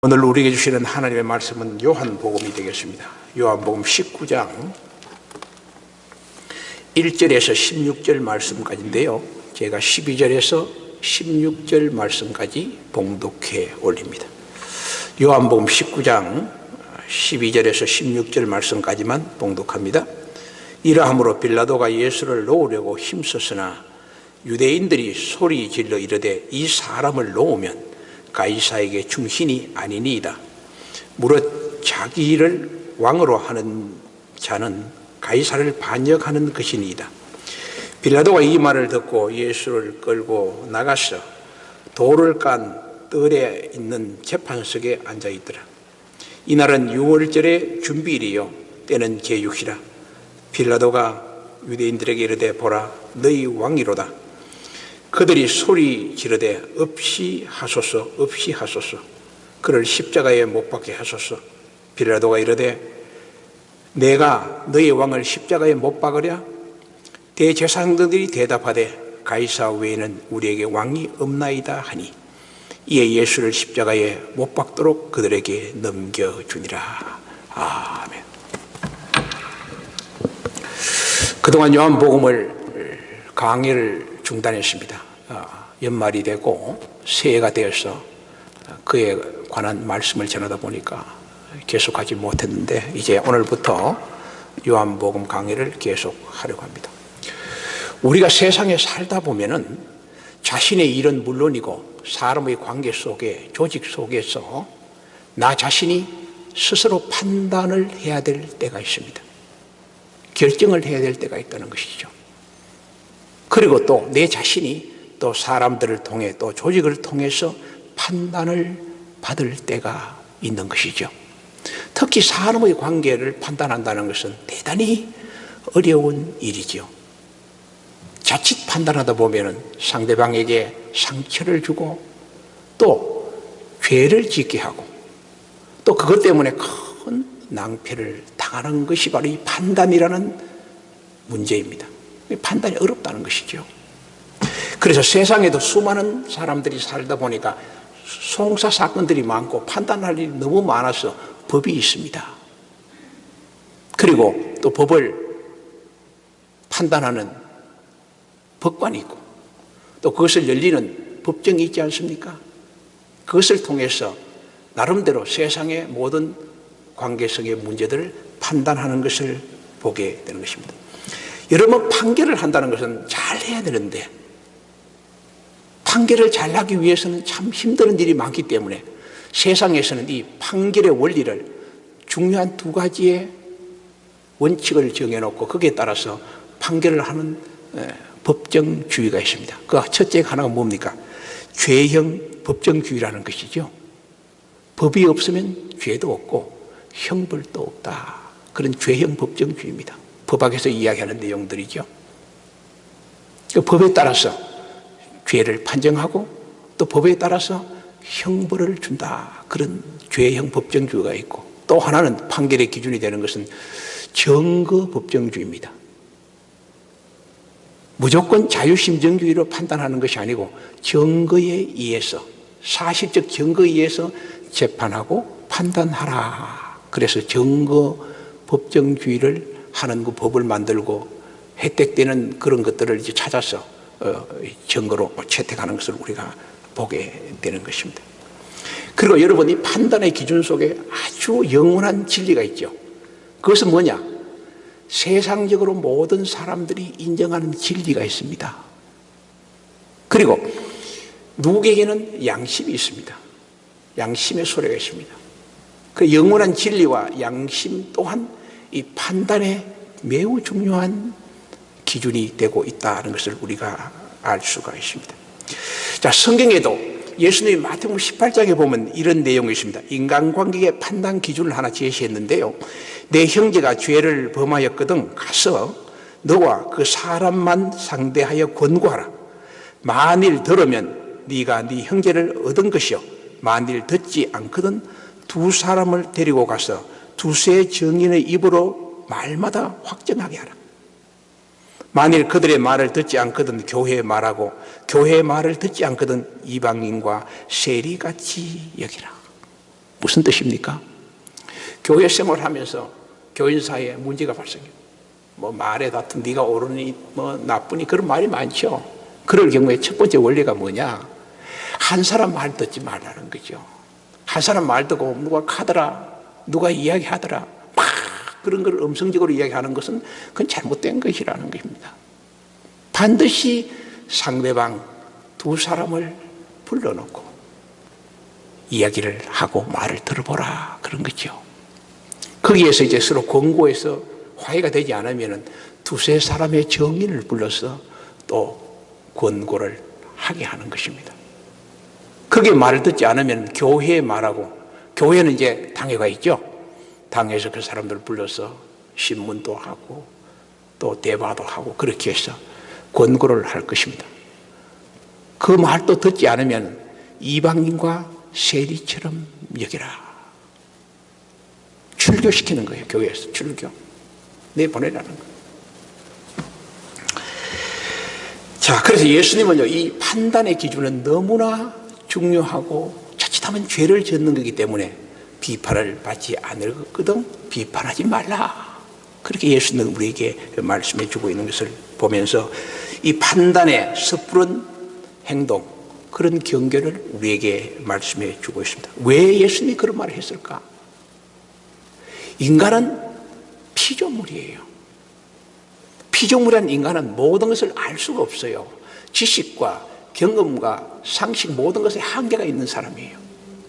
오늘 우리에게 주시는 하나님의 말씀은 요한복음이 되겠습니다. 요한복음 19장 1절에서 16절 말씀까지인데요, 제가 12절에서 16절 말씀까지 봉독해 올립니다. 요한복음 19장 12절에서 16절 말씀까지만 봉독합니다. 이러함으로 빌라도가 예수를 놓으려고 힘썼으나 유대인들이 소리 질러 이르되 이 사람을 놓으면 가이사에게 충신이 아니니이다. 무릇 자기를 왕으로 하는 자는 가이사를 반역하는 것이니이다. 빌라도가 이 말을 듣고 예수를 끌고 나가서 돌을 깐 뜰에 있는 재판석에 앉아있더라. 이날은 유월절의 준비일이요 때는 제6이라. 빌라도가 유대인들에게 이르되 보라, 너희 왕이로다. 그들이 소리 지르되 없이 하소서, 없이 하소서. 그를 십자가에 못 박게 하소서. 빌라도가 이르되 내가 너희 왕을 십자가에 못 박으랴? 대제사장들이 대답하되 가이사 외에는 우리에게 왕이 없나이다 하니 이에 예수를 십자가에 못 박도록 그들에게 넘겨주니라. 아멘. 그동안 요한복음을 강의를 중단했습니다. 연말이 되고 새해가 되어서 그에 관한 말씀을 전하다 보니까 계속하지 못했는데 이제 오늘부터 요한복음 강의를 계속하려고 합니다. 우리가 세상에 살다 보면은 자신의 일은 물론이고 사람의 관계 속에, 조직 속에서 나 자신이 스스로 판단을 해야 될 때가 있습니다. 결정을 해야 될 때가 있다는 것이죠. 그리고 또 내 자신이 또 사람들을 통해 또 조직을 통해서 판단을 받을 때가 있는 것이죠. 특히 사람의 관계를 판단한다는 것은 대단히 어려운 일이죠. 자칫 판단하다 보면 상대방에게 상처를 주고 또 죄를 짓게 하고 또 그것 때문에 큰 낭패를 당하는 것이 바로 이 판단이라는 문제입니다. 판단이 어렵다는 것이죠. 그래서 세상에도 수많은 사람들이 살다 보니까 송사 사건들이 많고 판단할 일이 너무 많아서 법이 있습니다. 그리고 또 법을 판단하는 법관이 있고 또 그것을 열리는 법정이 있지 않습니까? 그것을 통해서 나름대로 세상의 모든 관계성의 문제들을 판단하는 것을 보게 되는 것입니다. 여러분, 판결을 한다는 것은 잘 해야 되는데 판결을 잘하기 위해서는 참 힘든 일이 많기 때문에 세상에서는 이 판결의 원리를 중요한 두 가지의 원칙을 정해놓고 거기에 따라서 판결을 하는 법정주의가 있습니다. 그 첫째 하나가 뭡니까? 죄형 법정주의라는 것이죠. 법이 없으면 죄도 없고 형벌도 없다. 그런 죄형 법정주의입니다. 법학에서 이야기하는 내용들이죠. 그 법에 따라서 죄를 판정하고 또 법에 따라서 형벌을 준다. 그런 죄형 법정주의가 있고 또 하나는 판결의 기준이 되는 것은 증거 법정주의입니다. 무조건 자유심정주의로 판단하는 것이 아니고 증거에 의해서, 사실적 증거에 의해서 재판하고 판단하라. 그래서 증거 법정주의를 하는 그 법을 만들고 혜택되는 그런 것들을 이제 찾아서 증거로 채택하는 것을 우리가 보게 되는 것입니다. 그리고 여러분, 이 판단의 기준 속에 아주 영원한 진리가 있죠. 그것은 뭐냐? 세상적으로 모든 사람들이 인정하는 진리가 있습니다. 그리고 누구에게는 양심이 있습니다. 양심의 소리가 있습니다. 그 영원한 진리와 양심 또한 이 판단에 매우 중요한 기준이 되고 있다는 것을 우리가 알 수가 있습니다. 자, 성경에도 예수님이 마태복음 18장에 보면 이런 내용이 있습니다. 인간관계의 판단 기준을 하나 제시했는데요, 내 형제가 죄를 범하였거든 가서 너와 그 사람만 상대하여 권고하라. 만일 들으면 네가 네 형제를 얻은 것이요, 만일 듣지 않거든 두 사람을 데리고 가서 두세 증인의 입으로 말마다 확정하게 하라. 만일 그들의 말을 듣지 않거든 교회의 말하고 교회의 말을 듣지 않거든 이방인과 세리같이 여기라. 무슨 뜻입니까? 교회 생활을 하면서 교인 사이에 문제가 발생해요. 뭐 말에 다툼, 네가 옳으니 뭐 나쁘니 그런 말이 많죠. 그럴 경우에 첫 번째 원리가 뭐냐? 한 사람 말 듣지 말라는 거죠. 한 사람 말 듣고 누가 가더라, 누가 이야기하더라, 막 그런 걸 음성적으로 이야기하는 것은 그건 잘못된 것이라는 것입니다. 반드시 상대방 두 사람을 불러놓고 이야기를 하고 말을 들어보라 그런 거죠. 거기에서 이제 서로 권고해서 화해가 되지 않으면 두세 사람의 정인을 불러서 또 권고를 하게 하는 것입니다. 그게 말을 듣지 않으면 교회에 말하고, 교회는 이제 당회가 있죠. 당회에서 그 사람들을 불러서 신문도 하고 또 대화도 하고 그렇게 해서 권고를 할 것입니다. 그 말도 듣지 않으면 이방인과 세리처럼 여기라. 출교시키는 거예요. 교회에서 출교. 내보내라는 거예요. 자, 그래서 예수님은요, 이 판단의 기준은 너무나 중요하고 자칫하면 죄를 짓는 거기 때문에 비판을 받지 않거든 비판하지 말라. 그렇게 예수님은 우리에게 말씀해 주고 있는 것을 보면서 이 판단의 섣부른 행동, 그런 경계를 우리에게 말씀해 주고 있습니다. 왜 예수님이 그런 말을 했을까? 인간은 피조물이에요. 피조물이란 인간은 모든 것을 알 수가 없어요. 지식과 경험과 상식 모든 것에 한계가 있는 사람이에요.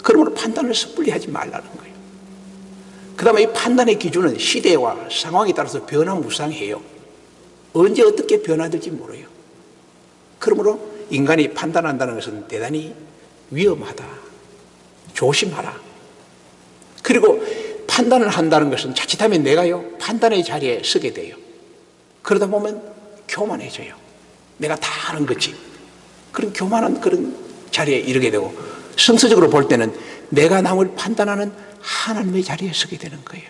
그러므로 판단을 섣불리 하지 말라는 거예요. 그 다음에 이 판단의 기준은 시대와 상황에 따라서 변화무쌍해요. 언제 어떻게 변화될지 몰라요. 그러므로 인간이 판단한다는 것은 대단히 위험하다. 조심하라. 그리고 판단을 한다는 것은 자칫하면 내가요 판단의 자리에 서게 돼요. 그러다 보면 교만해져요. 내가 다 아는 거지. 그런 교만한 그런 자리에 이르게 되고, 성서적으로 볼 때는 내가 남을 판단하는 하나님의 자리에 서게 되는 거예요.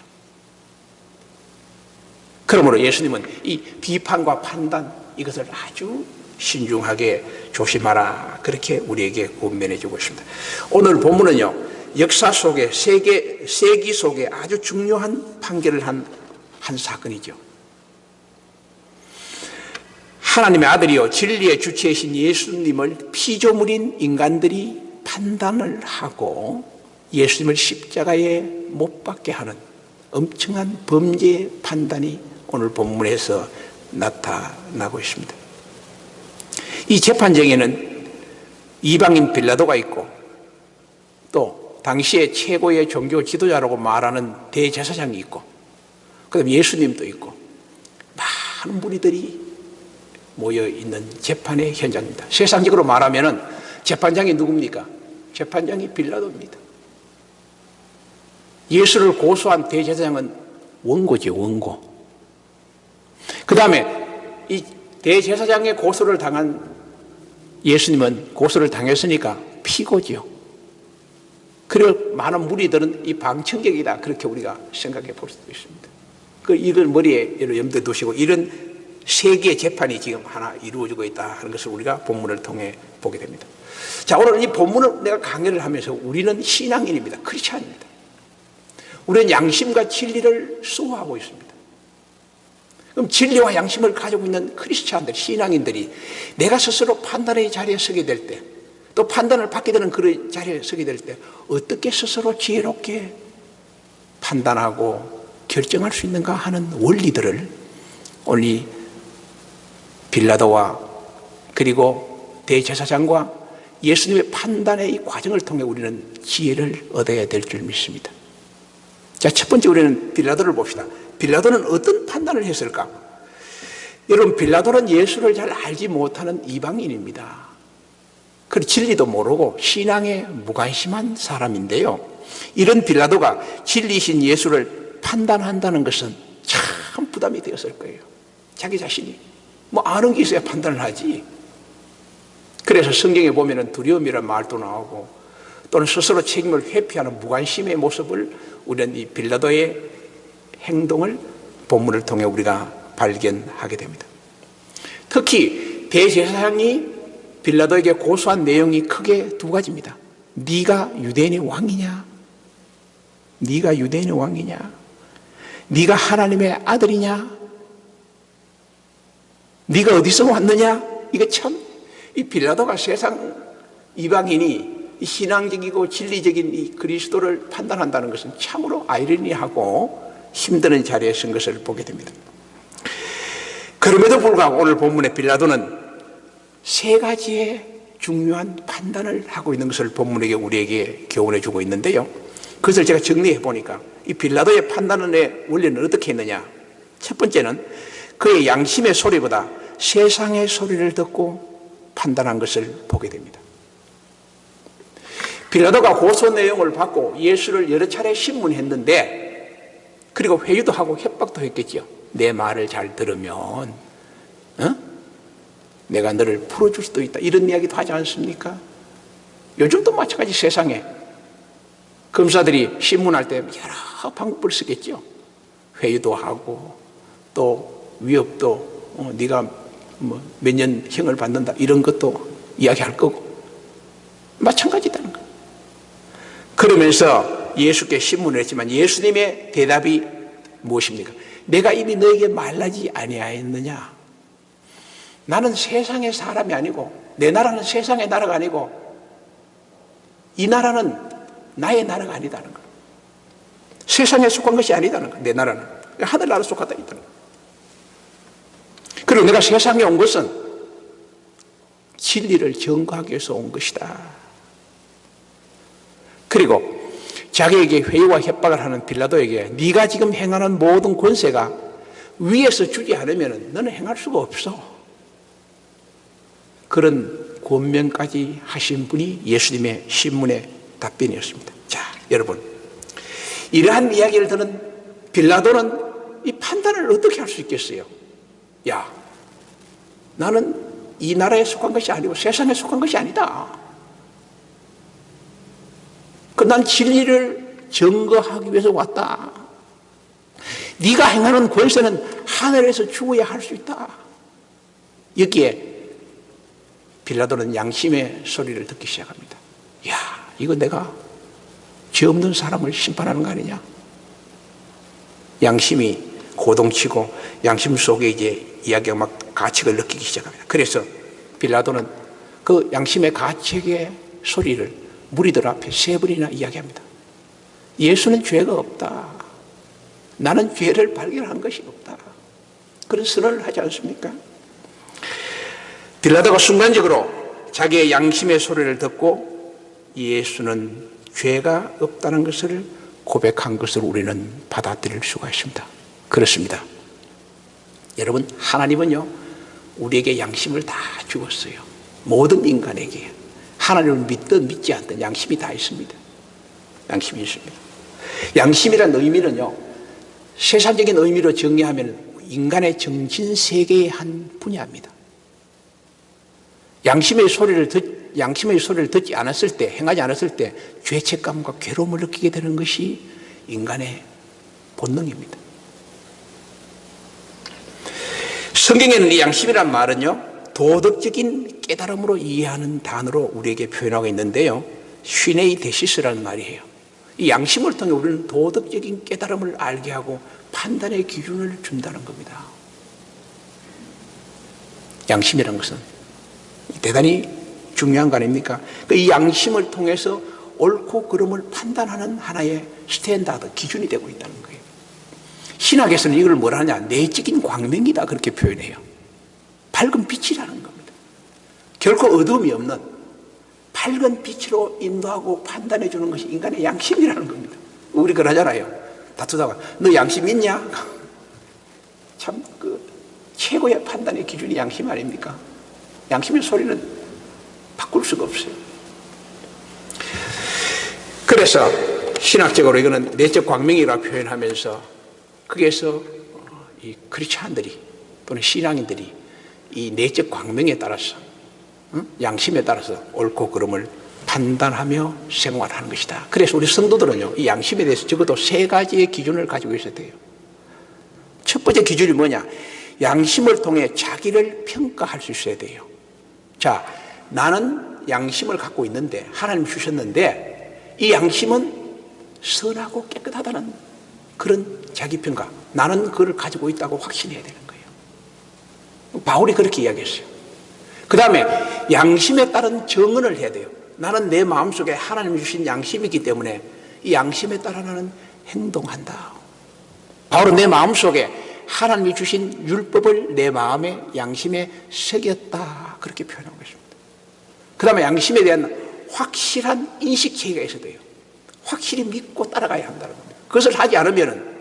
그러므로 예수님은 이 비판과 판단, 이것을 아주 신중하게 조심하라, 그렇게 우리에게 권면해 주고 있습니다. 오늘 본문은요, 역사 속에, 세기 속에 아주 중요한 판결을 한 사건이죠. 하나님의 아들이요 진리의 주체이신 예수님을 피조물인 인간들이 판단을 하고 예수님을 십자가에 못 박게 하는 엄청난 범죄 판단이 오늘 본문에서 나타나고 있습니다. 이 재판정에는 이방인 빌라도가 있고, 또 당시의 최고의 종교 지도자라고 말하는 대제사장이 있고, 그다음에 예수님도 있고, 많은 무리들이 모여 있는 재판의 현장입니다. 세상적으로 말하면 재판장이 누굽니까? 재판장이 빌라도입니다. 예수를 고소한 대제사장은 원고죠, 원고. 그 다음에 이 대제사장의 고소를 당한 예수님은 고소를 당했으니까 피고지요. 그리고 많은 무리들은 이 방청객이다, 그렇게 우리가 생각해 볼 수도 있습니다. 이걸 머리에 염두에 두시고, 이런 세계의 재판이 지금 하나 이루어지고 있다 하는 것을 우리가 본문을 통해 보게 됩니다. 자, 오늘 이 본문을 내가 강의를 하면서 우리는 신앙인입니다. 크리스찬입니다. 우리는 양심과 진리를 수호하고 있습니다. 그럼 진리와 양심을 가지고 있는 크리스찬들, 신앙인들이 내가 스스로 판단의 자리에 서게 될 때, 또 판단을 받게 되는 그런 자리에 서게 될 때 어떻게 스스로 지혜롭게 판단하고 결정할 수 있는가 하는 원리들을 오늘 이 빌라도와 그리고 대제사장과 예수님의 판단의 이 과정을 통해 우리는 지혜를 얻어야 될 줄 믿습니다. 자, 첫 번째 우리는 빌라도를 봅시다. 빌라도는 어떤 판단을 했을까? 여러분, 빌라도는 예수를 잘 알지 못하는 이방인입니다. 그리고 진리도 모르고 신앙에 무관심한 사람인데요, 이런 빌라도가 진리이신 예수를 판단한다는 것은 참 부담이 되었을 거예요. 자기 자신이 뭐 아는 게 있어야 판단을 하지. 그래서 성경에 보면은 두려움이라는 말도 나오고, 또는 스스로 책임을 회피하는 무관심의 모습을 우리는 이 빌라도의 행동을 본문을 통해 우리가 발견하게 됩니다. 특히 대제사장이 빌라도에게 고소한 내용이 크게 두 가지입니다. 네가 유대인의 왕이냐, 네가 유대인의 왕이냐? 네가 하나님의 아들이냐? 네가 어디서 왔느냐? 이거 참, 이 빌라도가 세상 이방인이 신앙적이고 진리적인 이 그리스도를 판단한다는 것은 참으로 아이러니하고 힘드는 자리에 선 것을 보게 됩니다. 그럼에도 불구하고 오늘 본문의 빌라도는 세 가지의 중요한 판단을 하고 있는 것을 본문에게 우리에게 교훈해 주고 있는데요. 그것을 제가 정리해 보니까 이 빌라도의 판단의 원리는 어떻게 했느냐? 첫 번째는 그의 양심의 소리보다 세상의 소리를 듣고 판단한 것을 보게 됩니다. 빌라도가 고소 내용을 받고 예수를 여러 차례 신문했는데, 그리고 회유도 하고 협박도 했겠죠. 내 말을 잘 들으면 내가 너를 풀어줄 수도 있다, 이런 이야기도 하지 않습니까? 요즘도 마찬가지. 세상에 검사들이 신문할 때 여러 방법을 쓰겠죠. 회유도 하고 또 위협도, 네가 몇 년 형을 받는다, 이런 것도 이야기할 거고 마찬가지다는 거예요. 그러면서 예수께 신문을 했지만 예수님의 대답이 무엇입니까? 내가 이미 너에게 말하지 아니하였느냐? 나는 세상의 사람이 아니고, 내 나라는 세상의 나라가 아니고, 이 나라는 나의 나라가 아니다는 거예요. 세상에 속한 것이 아니다는 거예요. 내 나라는 하늘나라에 속하다 있다는 거예요. 그리고 내가 세상에 온 것은 진리를 증거하기 위해서 온 것이다. 그리고 자기에게 회유와 협박을 하는 빌라도에게 네가 지금 행하는 모든 권세가 위에서 주지 않으면 너는 행할 수가 없어, 그런 권면까지 하신 분이 예수님의 신문의 답변이었습니다. 자, 여러분, 이러한 이야기를 듣는 빌라도는 이 판단을 어떻게 할 수 있겠어요? 야, 나는 이 나라에 속한 것이 아니고 세상에 속한 것이 아니다. 난 진리를 증거하기 위해서 왔다. 네가 행하는 권세는 하늘에서 주어야 할 수 있다. 여기에 빌라도는 양심의 소리를 듣기 시작합니다. 야, 이거 내가 죄 없는 사람을 심판하는 거 아니냐? 양심이 고동치고 양심 속에 이제 이야기가 막 가책을 느끼기 시작합니다. 그래서 빌라도는 그 양심의 가책의 소리를 무리들 앞에 세 번이나 이야기합니다. 예수는 죄가 없다. 나는 죄를 발견한 것이 없다. 그런 선언을 하지 않습니까? 빌라도가 순간적으로 자기의 양심의 소리를 듣고 예수는 죄가 없다는 것을 고백한 것을 우리는 받아들일 수가 있습니다. 그렇습니다. 여러분, 하나님은요, 우리에게 양심을 다 주었어요. 모든 인간에게 하나님을 믿든 믿지 않든 양심이 다 있습니다. 양심이 있습니다. 양심이란 의미는요, 세상적인 의미로 정의하면 인간의 정신세계의 한 분야입니다. 양심의 소리를 듣지 않았을 때, 행하지 않았을 때 죄책감과 괴로움을 느끼게 되는 것이 인간의 본능입니다. 성경에는 이 양심이란 말은요, 도덕적인 깨달음으로 이해하는 단어로 우리에게 표현하고 있는데요, 슈네이 데시스라는 말이에요. 이 양심을 통해 우리는 도덕적인 깨달음을 알게 하고 판단의 기준을 준다는 겁니다. 양심이라는 것은 대단히 중요한 거 아닙니까? 이 양심을 통해서 옳고 그름을 판단하는 하나의 스탠다드, 기준이 되고 있다는 거예요. 신학에서는 이걸 뭐라 하냐, 내적인 광명이다, 그렇게 표현해요. 밝은 빛이라는 겁니다. 결코 어둠이 없는 밝은 빛으로 인도하고 판단해 주는 것이 인간의 양심이라는 겁니다. 우리 그러잖아요. 다투다가 너 양심 있냐? 참 최고의 판단의 기준이 양심 아닙니까? 양심의 소리는 바꿀 수가 없어요. 그래서 신학적으로 이거는 내적 광명이라고 표현하면서 거기에서 이 크리스찬들이 또는 신앙인들이 이 내적 광명에 따라서, 양심에 따라서 옳고 그름을 판단하며 생활하는 것이다. 그래서 우리 성도들은요, 이 양심에 대해서 적어도 세 가지의 기준을 가지고 있어야 돼요. 첫 번째 기준이 뭐냐? 양심을 통해 자기를 평가할 수 있어야 돼요. 자, 나는 양심을 갖고 있는데, 하나님 주셨는데, 이 양심은 선하고 깨끗하다는 그런 자기평가, 나는 그걸 가지고 있다고 확신해야 되는 거예요. 바울이 그렇게 이야기했어요. 그 다음에 양심에 따른 정언을 해야 돼요. 나는 내 마음속에 하나님이 주신 양심이 있기 때문에 이 양심에 따라 나는 행동한다. 바울은 내 마음속에 하나님이 주신 율법을 내 마음에 양심에 새겼다, 그렇게 표현하고 있습니다. 그 다음에 양심에 대한 확실한 인식체계가 있어야 돼요. 확실히 믿고 따라가야 한다는 겁니다. 그것을 하지 않으면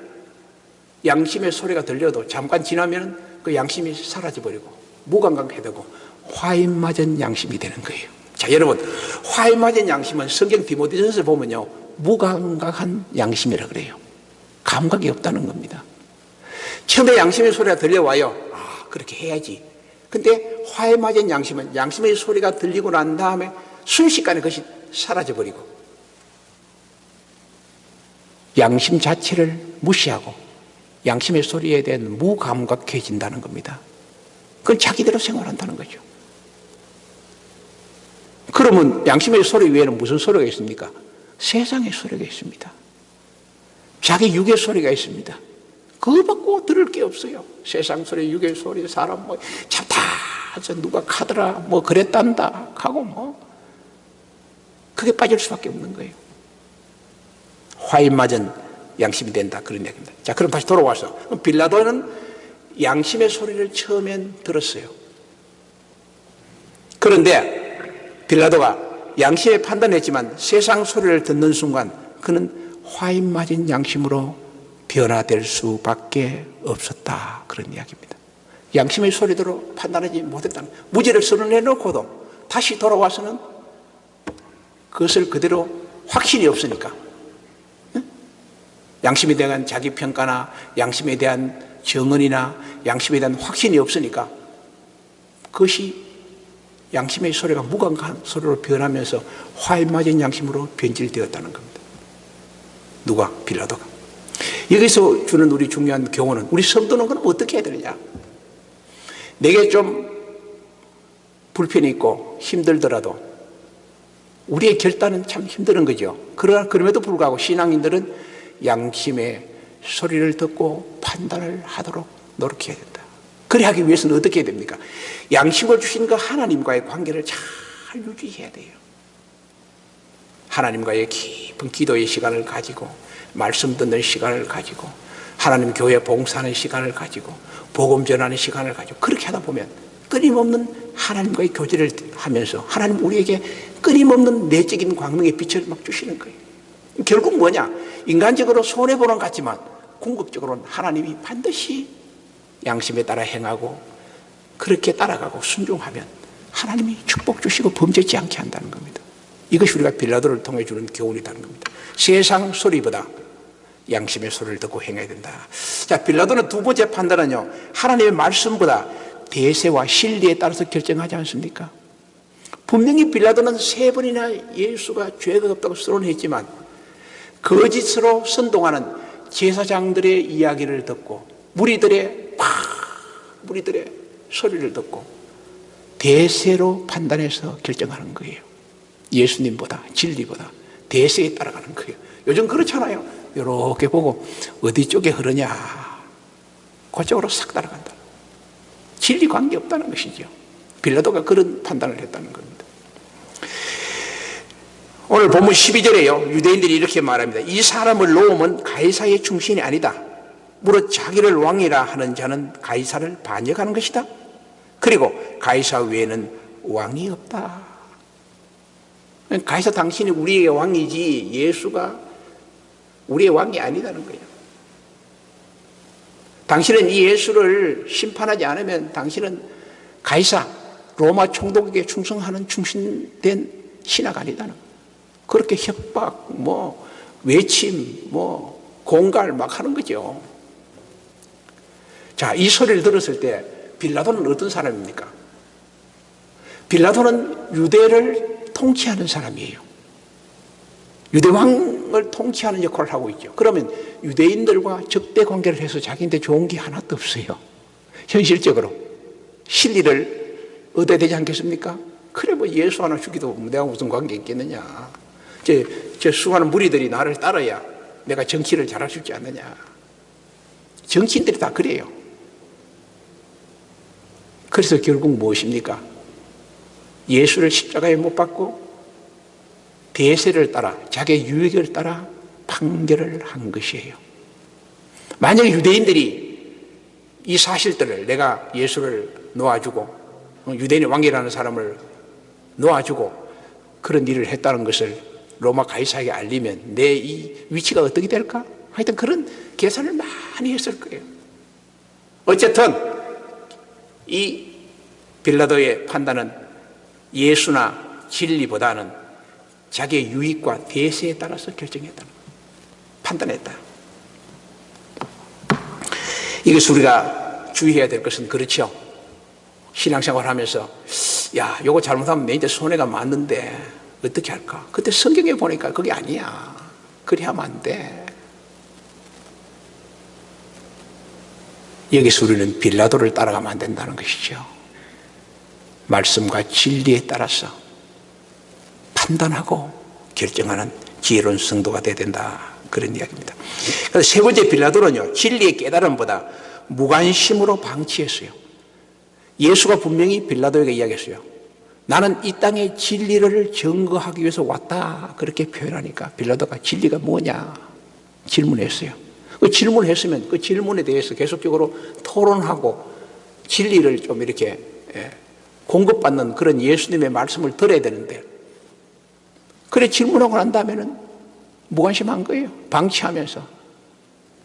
양심의 소리가 들려도 잠깐 지나면 그 양심이 사라져버리고 무감각해 되고 화인 맞은 양심이 되는 거예요. 자, 여러분, 화인 맞은 양심은 성경 디모데전서를 보면요, 무감각한 양심이라 그래요. 감각이 없다는 겁니다. 처음에 양심의 소리가 들려와요. 아, 그렇게 해야지. 근데 화인 맞은 양심은 양심의 소리가 들리고 난 다음에 순식간에 그것이 사라져버리고 양심 자체를 무시하고 양심의 소리에 대한 무감각해진다는 겁니다. 그건 자기대로 생활한다는 거죠. 그러면 양심의 소리 외에는 무슨 소리가 있습니까? 세상의 소리가 있습니다. 자기 육의 소리가 있습니다. 그거 받고 들을 게 없어요. 세상 소리, 육의 소리, 사람 뭐 잡다, 누가 가더라, 뭐 그랬단다 하고 뭐 그게 빠질 수밖에 없는 거예요. 화인 맞은 양심이 된다, 그런 얘기입니다. 자, 그럼 다시 돌아와서 빌라도는 양심의 소리를 처음엔 들었어요. 그런데 빌라도가 양심에 판단했지만 세상 소리를 듣는 순간 그는 화인 맞은 양심으로 변화될 수밖에 없었다, 그런 이야기입니다. 양심의 소리대로 판단하지 못했다는, 무죄를 선언해놓고도 다시 돌아와서는 그것을 그대로 확신이 없으니까, 양심에 대한 자기평가나 양심에 대한 정언이나 양심에 대한 확신이 없으니까 그것이 양심의 소리가 무감각한 소리로 변하면서 화인 맞은 양심으로 변질되었다는 겁니다. 누가? 빌라도가. 여기서 주는 우리 중요한 교훈은, 우리 성도는 그럼 어떻게 해야 되느냐? 내게 좀 불편이 있고 힘들더라도 우리의 결단은 참 힘든 거죠. 그러나 그럼에도 불구하고 신앙인들은 양심의 소리를 듣고 판단을 하도록 노력해야 된다. 그래 하기 위해서는 어떻게 해야 됩니까? 양심을 주신 그 하나님과의 관계를 잘 유지해야 돼요. 하나님과의 깊은 기도의 시간을 가지고, 말씀 듣는 시간을 가지고, 하나님 교회 봉사하는 시간을 가지고, 복음 전하는 시간을 가지고, 그렇게 하다 보면 끊임없는 하나님과의 교제를 하면서 하나님 우리에게 끊임없는 내적인 광명의 빛을 막 주시는 거예요. 결국 뭐냐? 인간적으로 손해보는 것 같지만 궁극적으로는 하나님이 반드시 양심에 따라 행하고 그렇게 따라가고 순종하면 하나님이 축복 주시고 범죄치 않게 한다는 겁니다. 이것이 우리가 빌라도를 통해 주는 교훈이라는 겁니다. 세상 소리보다 양심의 소리를 듣고 행해야 된다. 자, 빌라도는 두 번째 판단은요, 하나님의 말씀보다 대세와 진리에 따라서 결정하지 않습니까? 분명히 빌라도는 3번이나 예수가 죄가 없다고 선언했지만 거짓으로 선동하는 제사장들의 이야기를 듣고 무리들의 소리를 듣고 대세로 판단해서 결정하는 거예요. 예수님보다, 진리보다 대세에 따라가는 거예요. 요즘 그렇잖아요. 이렇게 보고 어디 쪽에 흐르냐, 그쪽으로 싹 따라간다. 진리 관계 없다는 것이죠. 빌라도가 그런 판단을 했다는 겁니다. 오늘 본문 12절에요. 유대인들이 이렇게 말합니다. 이 사람을 놓으면 가이사의 충신이 아니다. 무릇 자기를 왕이라 하는 자는 가이사를 반역하는 것이다. 그리고 가이사 외에는 왕이 없다. 가이사 당신이 우리의 왕이지 예수가 우리의 왕이 아니다는 거예요. 당신은 이 예수를 심판하지 않으면 당신은 가이사, 로마 총독에게 충성하는 충신된 신하가 아니다는 거예요. 그렇게 협박, 외침, 공갈 막 하는 거죠. 자, 이 소리를 들었을 때 빌라도는 어떤 사람입니까? 빌라도는 유대를 통치하는 사람이에요. 유대왕을 통치하는 역할을 하고 있죠. 그러면 유대인들과 적대 관계를 해서 자기한테 좋은 게 하나도 없어요. 현실적으로 실리를 얻어야 되지 않겠습니까? 그래 예수 하나 주기도 내가 무슨 관계 있겠느냐. 저 수많은 무리들이 나를 따라야 내가 정치를 잘할 수 있지 않느냐. 정치인들이 다 그래요. 그래서 결국 무엇입니까? 예수를 십자가에 못 박고 대세를 따라, 자기의 유익을 따라 판결을 한 것이에요. 만약에 유대인들이 이 사실들을, 내가 예수를 놓아주고 유대인의 왕이라는 사람을 놓아주고 그런 일을 했다는 것을 로마 가이사에게 알리면 내 이 위치가 어떻게 될까? 하여튼 그런 계산을 많이 했을 거예요. 어쨌든 이 빌라도의 판단은 예수나 진리보다는 자기의 유익과 대세에 따라서 결정했다. 판단했다. 이것을 우리가 주의해야 될 것은, 그렇죠, 신앙생활 하면서 야, 요거 잘못하면 내 이제 손해가 많은데 어떻게 할까? 그때 성경에 보니까 그게 아니야. 그리 하면 안 돼. 여기서 우리는 빌라도를 따라가면 안 된다는 것이죠. 말씀과 진리에 따라서 판단하고 결정하는 지혜로운 성도가 되어야 된다, 그런 이야기입니다. 그래서 세 번째 빌라도는요, 진리의 깨달음보다 무관심으로 방치했어요. 예수가 분명히 빌라도에게 이야기했어요. 나는 이 땅에 진리를 증거하기 위해서 왔다, 그렇게 표현하니까 빌라도가 진리가 뭐냐 질문했어요. 그 질문했으면 그 질문에 대해서 계속적으로 토론하고 진리를 좀 이렇게 공급받는 그런 예수님의 말씀을 들어야 되는데, 그래 질문하고 난 다음에는 무관심한 거예요. 방치하면서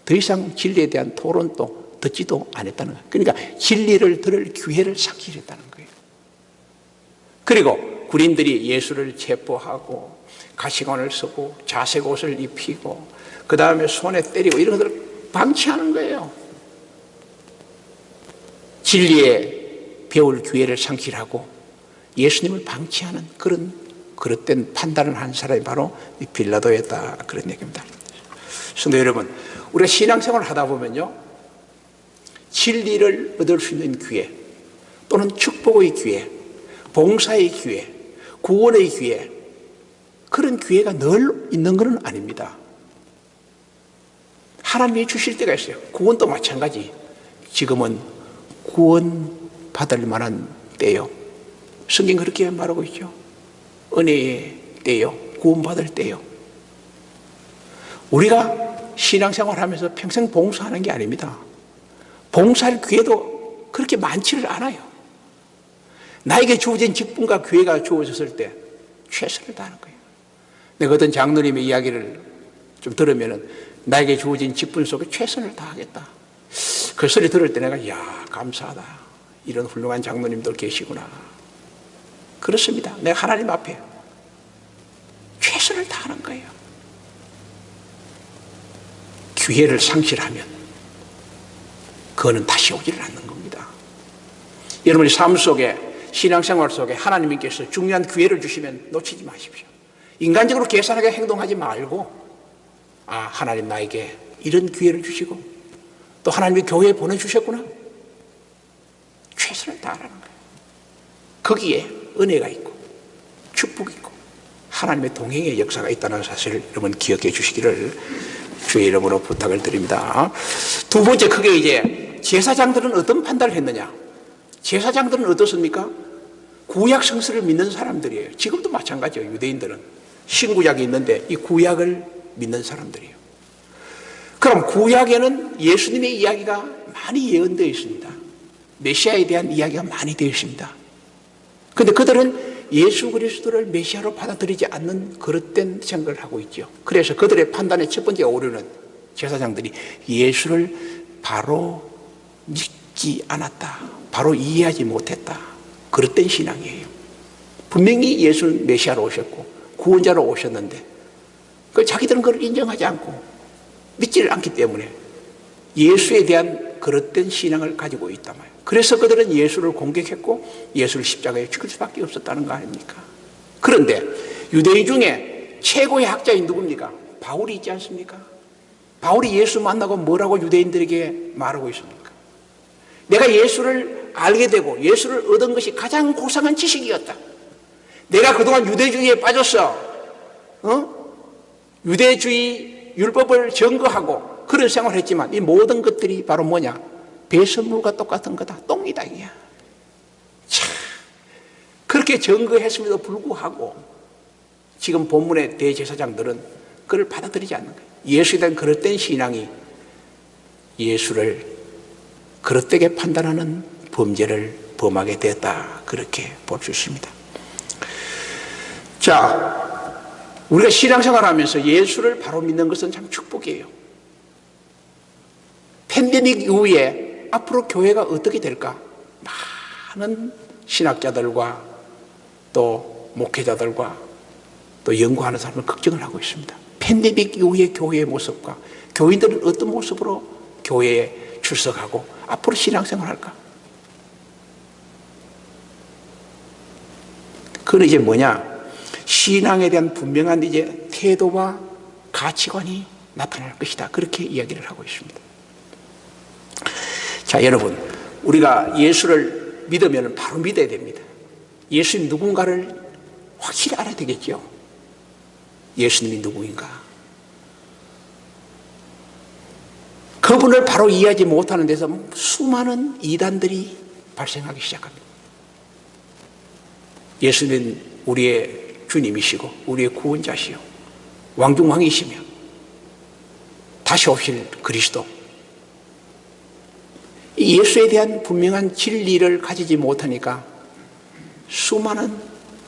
더 이상 진리에 대한 토론도 듣지도 않았다는 거예요. 그러니까 진리를 들을 기회를 삭히려 했다는 거예요. 그리고 군인들이 예수를 체포하고 가시관을 쓰고 자색 옷을 입히고 그 다음에 손에 때리고 이런 것들을 방치하는 거예요. 진리에 배울 기회를 상실하고 예수님을 방치하는 그런 그릇된 판단을 한 사람이 바로 빌라도였다, 그런 얘기입니다. 성도 여러분, 우리가 신앙생활을 하다 보면요, 진리를 얻을 수 있는 기회, 또는 축복의 기회, 봉사의 기회, 구원의 기회, 그런 기회가 늘 있는 것은 아닙니다. 하나님이 주실 때가 있어요. 구원도 마찬가지. 지금은 구원 받을 만한 때요. 성경 그렇게 말하고 있죠. 은혜의 때요, 구원받을 때요. 우리가 신앙생활 하면서 평생 봉사하는 게 아닙니다. 봉사할 기회도 그렇게 많지를 않아요. 나에게 주어진 직분과 기회가 주어졌을 때 최선을 다하는 거예요. 내가 어떤 장로님의 이야기를 좀 들으면은 나에게 주어진 직분 속에 최선을 다하겠다. 그 소리 들을 때 내가 야, 감사하다. 이런 훌륭한 장로님들 계시구나. 그렇습니다. 내가 하나님 앞에 최선을 다하는 거예요. 기회를 상실하면 그거는 다시 오지를 않는 겁니다. 여러분의 삶 속에, 신앙생활 속에 하나님께서 중요한 기회를 주시면 놓치지 마십시오. 인간적으로 계산하게 행동하지 말고, 아, 하나님 나에게 이런 기회를 주시고 또 하나님이 교회에 보내주셨구나, 최선을 다하라는 거예요. 거기에 은혜가 있고 축복이 있고 하나님의 동행의 역사가 있다는 사실을 여러분 기억해 주시기를 주의 이름으로 부탁을 드립니다. 두 번째, 크게 이제 제사장들은 어떤 판단을 했느냐. 제사장들은 어떻습니까? 구약 성서를 믿는 사람들이에요. 지금도 마찬가지예요. 유대인들은 신구약이 있는데 이 구약을 믿는 사람들이에요. 그럼 구약에는 예수님의 이야기가 많이 예언되어 있습니다. 메시아에 대한 이야기가 많이 되어 있습니다. 그런데 그들은 예수 그리스도를 메시아로 받아들이지 않는 그릇된 생각을 하고 있죠. 그래서 그들의 판단의 첫 번째 오류는 제사장들이 예수를 바로 믿지 않았다, 바로 이해하지 못했다, 그릇된 신앙이에요. 분명히 예수는 메시아로 오셨고 구원자로 오셨는데 자기들은 그걸 인정하지 않고 믿지를 않기 때문에 예수에 대한 그릇된 신앙을 가지고 있단 말이에요. 그래서 그들은 예수를 공격했고 예수를 십자가에 죽일 수밖에 없었다는 거 아닙니까? 그런데 유대인 중에 최고의 학자인 누굽니까? 바울이 있지 않습니까? 바울이 예수 만나고 뭐라고 유대인들에게 말하고 있습니까? 내가 예수를 알게 되고 예수를 얻은 것이 가장 고상한 지식이었다. 내가 그동안 유대주의에 빠졌어. 유대주의 율법을 증거하고 그런 생활을 했지만 이 모든 것들이 바로 뭐냐? 배설물과 똑같은 거다. 똥이다 이게. 참, 그렇게 증거했음에도 불구하고 지금 본문의 대제사장들은 그걸 받아들이지 않는 거예요. 예수에 대한 그릇된 신앙이 예수를 그릇되게 판단하는 범죄를 범하게 되었다. 그렇게 볼 수 있습니다. 자, 우리가 신앙생활 하면서 예수를 바로 믿는 것은 참 축복이에요. 팬데믹 이후에 앞으로 교회가 어떻게 될까? 많은 신학자들과 또 목회자들과 또 연구하는 사람을 걱정을 하고 있습니다. 팬데믹 이후의 교회의 모습과 교인들은 어떤 모습으로 교회에 출석하고 앞으로 신앙생활 할까? 그건 이제 뭐냐? 신앙에 대한 분명한 이제 태도와 가치관이 나타날 것이다. 그렇게 이야기를 하고 있습니다. 자, 여러분, 우리가 예수를 믿으면 바로 믿어야 됩니다. 예수님 누군가를 확실히 알아야 되겠죠. 예수님이 누구인가? 그분을 바로 이해하지 못하는 데서 수많은 이단들이 발생하기 시작합니다. 예수님은 우리의 주님이시고 우리의 구원자시요 왕중왕이시며 다시 오실 그리스도, 예수에 대한 분명한 진리를 가지지 못하니까 수많은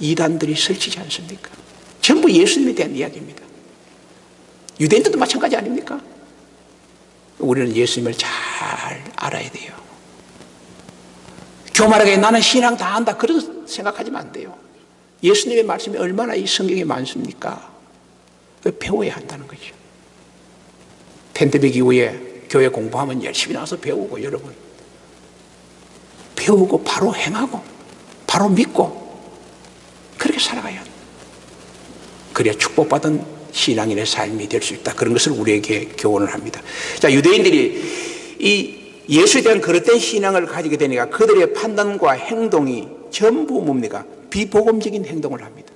이단들이 설치지 않습니까? 전부 예수님에 대한 이야기입니다. 유대인들도 마찬가지 아닙니까? 우리는 예수님을 잘 알아야 돼요. 교만하게 나는 신앙 다 안다 그런 생각하지면 안 돼요. 예수님의 말씀이 얼마나 이 성경에 많습니까? 배워야 한다는 거죠. 팬데믹 이후에 교회 공부하면 열심히 나와서 배우고, 여러분 배우고 바로 행하고 바로 믿고 그렇게 살아가야 합니다. 그래야 축복받은 신앙인의 삶이 될 수 있다. 그런 것을 우리에게 교훈을 합니다. 자, 유대인들이 이 예수에 대한 그릇된 신앙을 가지게 되니까 그들의 판단과 행동이 전부 뭡니까? 비복음적인 행동을 합니다.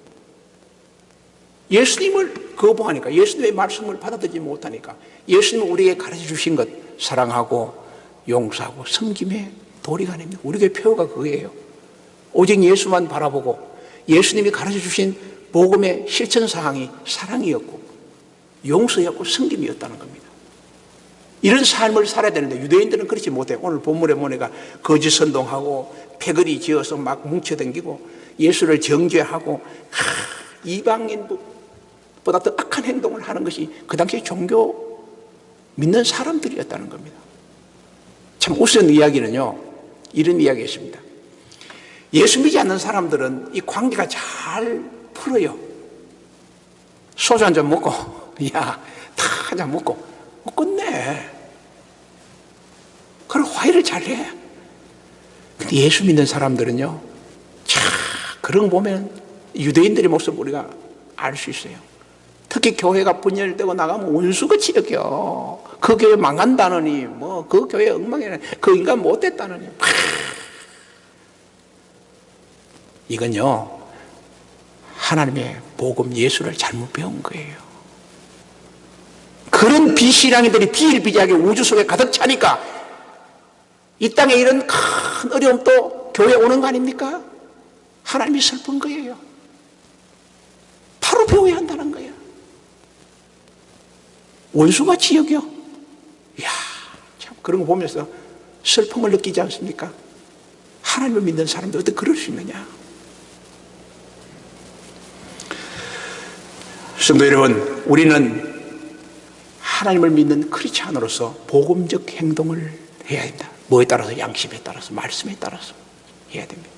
예수님을 거부하니까, 예수님의 말씀을 받아들이지 못하니까, 예수님은 우리에게 가르쳐 주신 것 사랑하고 용서하고 섬김의 도리가 아닙니다. 우리 교회 표어가 그거예요. 오직 예수만 바라보고 예수님이 가르쳐 주신 복음의 실천 사항이 사랑이었고 용서였고 섬김이었다는 겁니다. 이런 삶을 살아야 되는데 유대인들은 그렇지 못해요. 오늘 본문에 보니까 거짓 선동하고 패거리 지어서 막 뭉쳐다니고 예수를 정죄하고 이방인보다 더 악한 행동을 하는 것이 그 당시 종교 믿는 사람들이었다는 겁니다. 참 우스운 이야기는요, 이런 이야기였습니다. 예수 믿지 않는 사람들은 이 관계가 잘 풀어요. 소주 한 잔 먹고, 야, 다 한 잔 먹고, 끝내. 그럼 화해를 잘해. 근데 예수 믿는 사람들은요, 참, 그런 거 보면 유대인들의 모습 우리가 알 수 있어요. 특히 교회가 분열되고 나가면 원수같이 여겨. 그 교회 망한다느니, 뭐, 그 교회 엉망이라니, 그 인간 못됐다느니. 이건요, 하나님의 복음 예수를 잘못 배운 거예요. 그런 비신앙이들이 비일비재하게 우주 속에 가득 차니까 이 땅에 이런 큰 어려움도 교회에 오는 거 아닙니까? 하나님이 슬픈 거예요. 바로 배워야 한다는 거예요. 원수같이 여겨. 이야, 참 그런 거 보면서 슬픔을 느끼지 않습니까? 하나님을 믿는 사람들 어떻게 그럴 수 있느냐? 성도 여러분, 우리는 하나님을 믿는 크리스찬으로서 복음적 행동을 해야 된다. 뭐에 따라서? 양심에 따라서, 말씀에 따라서 해야 됩니다.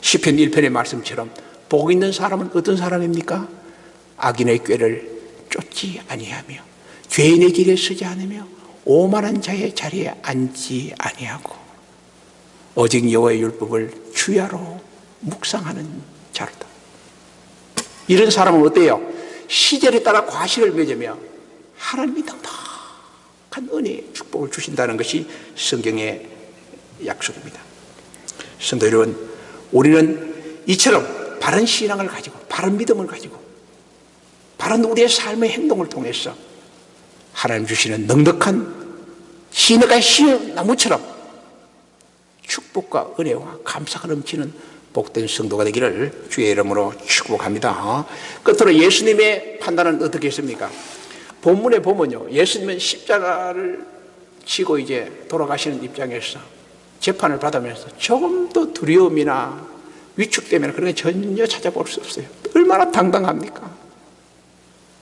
시편 1편의 말씀처럼 복 있는 사람은 어떤 사람입니까? 악인의 꾀를 쫓지 아니하며 죄인의 길에 서지 않으며 오만한 자의 자리에 앉지 아니하고 오직 여호와의 율법을 주야로 묵상하는 자로다. 이런 사람은 어때요? 시절에 따라 과실을 맺으며 하나님이 넉넉한 은혜의 축복을 주신다는 것이 성경의 약속입니다. 성도 여러분, 우리는 이처럼 바른 신앙을 가지고 바른 믿음을 가지고 바른 우리의 삶의 행동을 통해서 하나님 주시는 넉넉한 시너가 시나무처럼 축복과 은혜와 감사가 넘치는 복된 성도가 되기를 주의 이름으로 축복합니다. 끝으로 예수님의 판단은 어떻게 했습니까? 본문에 보면요, 예수님은 십자가를 지고 이제 돌아가시는 입장에서 재판을 받으면서 조금도 두려움이나 위축되면 그런 게 전혀 찾아볼 수 없어요. 얼마나 당당합니까?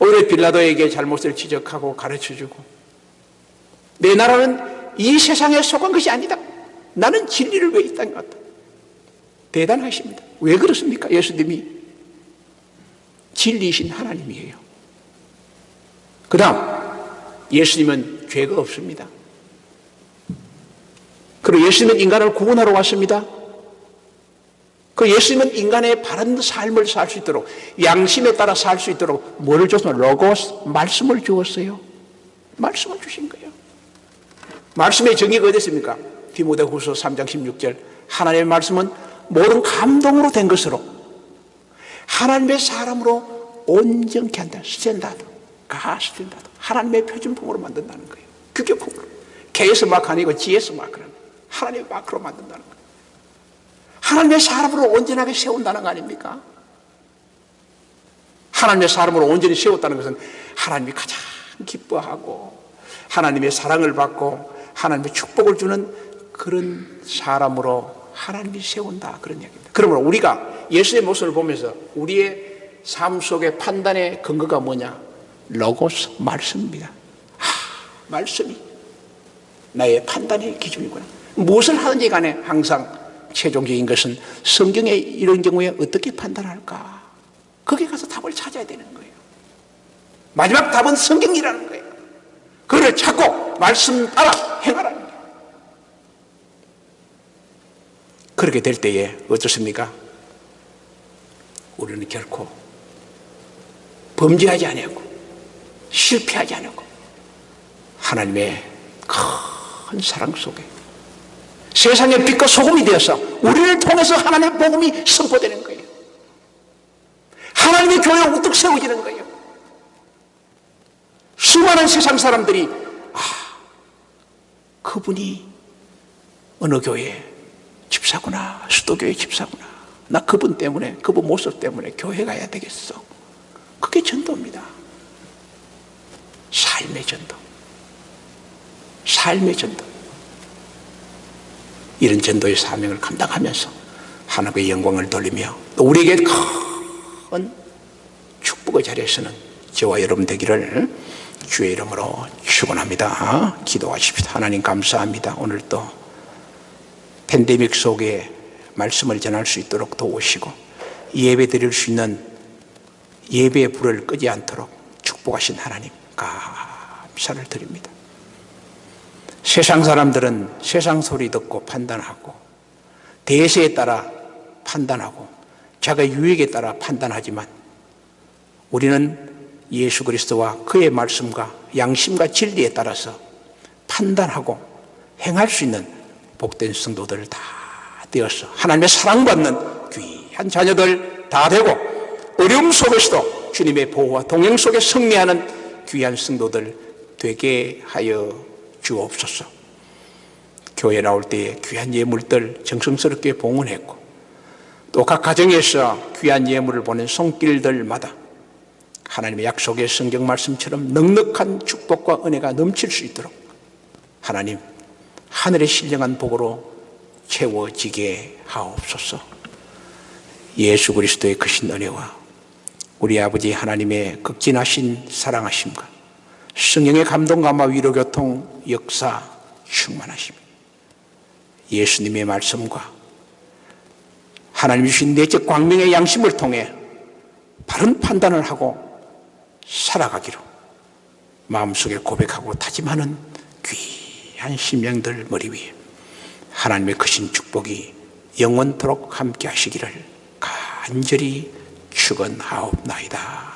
오히려 빌라도에게 잘못을 지적하고 가르쳐주고, 내 나라는 이 세상에 속한 것이 아니다, 나는 진리를 위해 이 땅에 왔다. 대단하십니다. 왜 그렇습니까? 예수님이 진리이신 하나님이에요. 그 다음, 예수님은 죄가 없습니다. 그리고 예수님은 인간을 구원하러 왔습니다. 그 예수님은 인간의 바른 삶을 살 수 있도록, 양심에 따라 살 수 있도록 뭐를 줬습니까? 로고스, 말씀을 주었어요. 말씀을 주신 거예요. 말씀의 정의가 어디 있습니까? 디모데후서 3장 16절, 하나님의 말씀은 모든 감동으로 된 것으로 하나님의 사람으로 온전케 한다. 스탠다드, 가스탠다드, 하나님의 표준품으로 만든다는 거예요. 규격품으로. K에서 마크 아니고 G에서 마크라는 거예요. 하나님의 마크로 만든다는 거예요. 하나님의 사람으로 온전하게 세운다는 거 아닙니까? 하나님의 사람으로 온전히 세웠다는 것은 하나님이 가장 기뻐하고 하나님의 사랑을 받고 하나님의 축복을 주는 그런 사람으로 하나님이 세운다, 그런 이야기입니다. 그러므로 우리가 예수의 모습을 보면서 우리의 삶 속의 판단의 근거가 뭐냐? 로고스, 말씀입니다. 말씀이 나의 판단의 기준이구나. 무엇을 하든지 간에 항상 최종적인 것은 성경에 이런 경우에 어떻게 판단할까? 거기에 가서 답을 찾아야 되는 거예요. 마지막 답은 성경이라는 거예요. 그걸 찾고 말씀 따라 행하라는 거예요. 그렇게 될 때에 어떻습니까? 우리는 결코 범죄하지 않고 실패하지 않고 하나님의 큰 사랑 속에 세상의 빛과 소금이 되어서 우리를 통해서 하나님의 복음이 선포되는 거예요. 하나님의 교회가 우뚝 세워지는 거예요. 수많은 세상 사람들이 그분이 어느 교회 집사구나, 수도교회 집사구나, 나 그분 때문에, 그분 모습 때문에 교회 가야 되겠어. 그게 전도입니다. 삶의 전도, 삶의 전도. 이런 전도의 사명을 감당하면서 하나님의 영광을 돌리며 또 우리에게 큰 축복의 자리에서는 저와 여러분 되기를 주의 이름으로 축원합니다. 기도하십시다. 하나님 감사합니다. 오늘 또 팬데믹 속에 말씀을 전할 수 있도록 도우시고 예배 드릴 수 있는 예배의 불을 끄지 않도록 축복하신 하나님 감사를 드립니다. 세상 사람들은 세상 소리 듣고 판단하고 대세에 따라 판단하고 자기 유익에 따라 판단하지만 우리는 예수 그리스도와 그의 말씀과 양심과 진리에 따라서 판단하고 행할 수 있는 복된 성도들 다 되어서 하나님의 사랑받는 귀한 자녀들 다 되고 어려움 속에서도 주님의 보호와 동행 속에 승리하는 귀한 성도들 되게 하여 주옵소서. 교회 나올 때에 귀한 예물들 정성스럽게 봉헌했고 또 각 가정에서 귀한 예물을 보낸 손길들마다 하나님의 약속의 성경 말씀처럼 넉넉한 축복과 은혜가 넘칠 수 있도록 하나님 하늘의 신령한 복으로 채워지게 하옵소서. 예수 그리스도의 크신 은혜와 우리 아버지 하나님의 극진하신 사랑하심과 성령의 감동 감화 위로 교통 역사 충만하심, 예수님의 말씀과 하나님 주신 내적 광명의 양심을 통해 바른 판단을 하고 살아가기로 마음속에 고백하고 다짐하는 귀한 심령들 머리 위에 하나님의 크신 축복이 영원토록 함께 하시기를 간절히 축원하옵나이다.